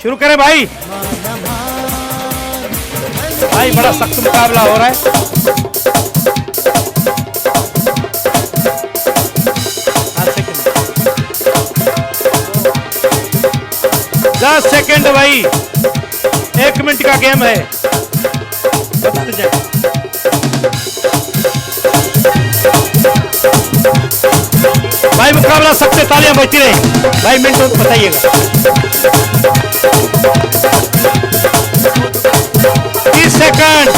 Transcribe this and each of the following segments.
शुरू करें भाई। भाई बड़ा सख्त मुकाबला हो रहा है। 10 सेकंड भाई, 1 मिनट का गेम है। बताते जाए। भाई मुकाबला सबसे तालियां बजती रही भाई, मिनट बताइएगा। 30 second.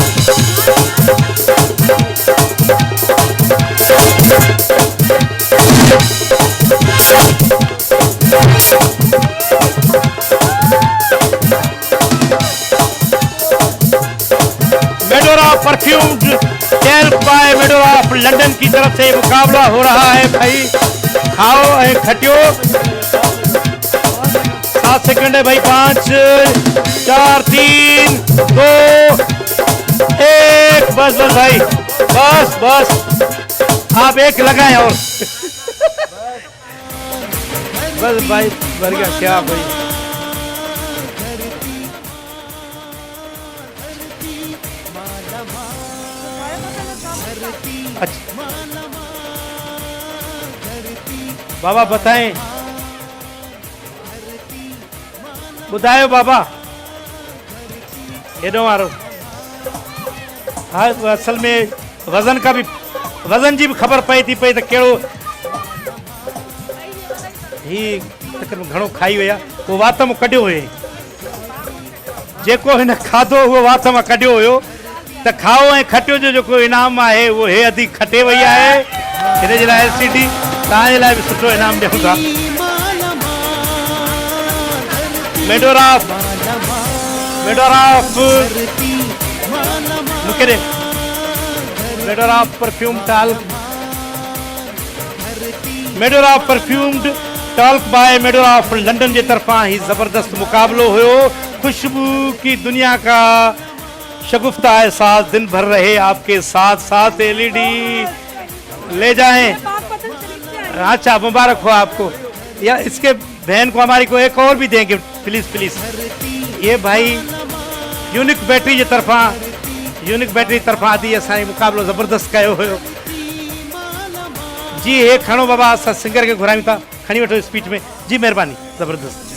Medora perfumed talc by Medora of London की तरफ से मुकाबला हो रहा है भाई। खाओ है खटियो। 7 सेकंड है भाई। 5 4 3 2 1। बस बस भाई, बस बस आप एक लगाएं और बस भाई भर गया क्या भाई। अच्छा बाबा बताएं, बुधायो बाबा हेडो मारो। हाँ असल में वजन का भी, वजन जी भी खबर पई थी पई तो केड़ो ही घणो खाई विया। वो वात में कढियो हुए, जेको हिन खाधो वो वात में कढियो हुयो। त खाओ ऐं खटियो जो जेको इनाम आहे वो हे अधी खटे वई आहे। हिन जे लाइ LCD तव्हांजे लाइ बि सुठो इनाम ॾियूं था। मेडोरा मूंखे ॾे Medora perfume talc, Medora perfumed talc by Medora of London जे तरफां ही जबरदस्त मुकाबलो हुयो। खुशबू की दुनिया का शगुफ्ता एहसास दिन भर रहे आपके साथ साथ। LED ले जाएं। अच्छा मुबारक हो आपको, या इसके बहन को हमारी को एक और भी देंगे प्लीज प्लीज। ये भाई यूनिक बैटरी की तरफा, यूनिक बैटरी तरफा आदि असांजी मुकाबलो जबरदस्त कयो हुयो जी। हे खणो बाबा, असां सिंगर के घुरायूं था, खणी वठो स्पीच में जी। महिरबानी, जबरदस्त।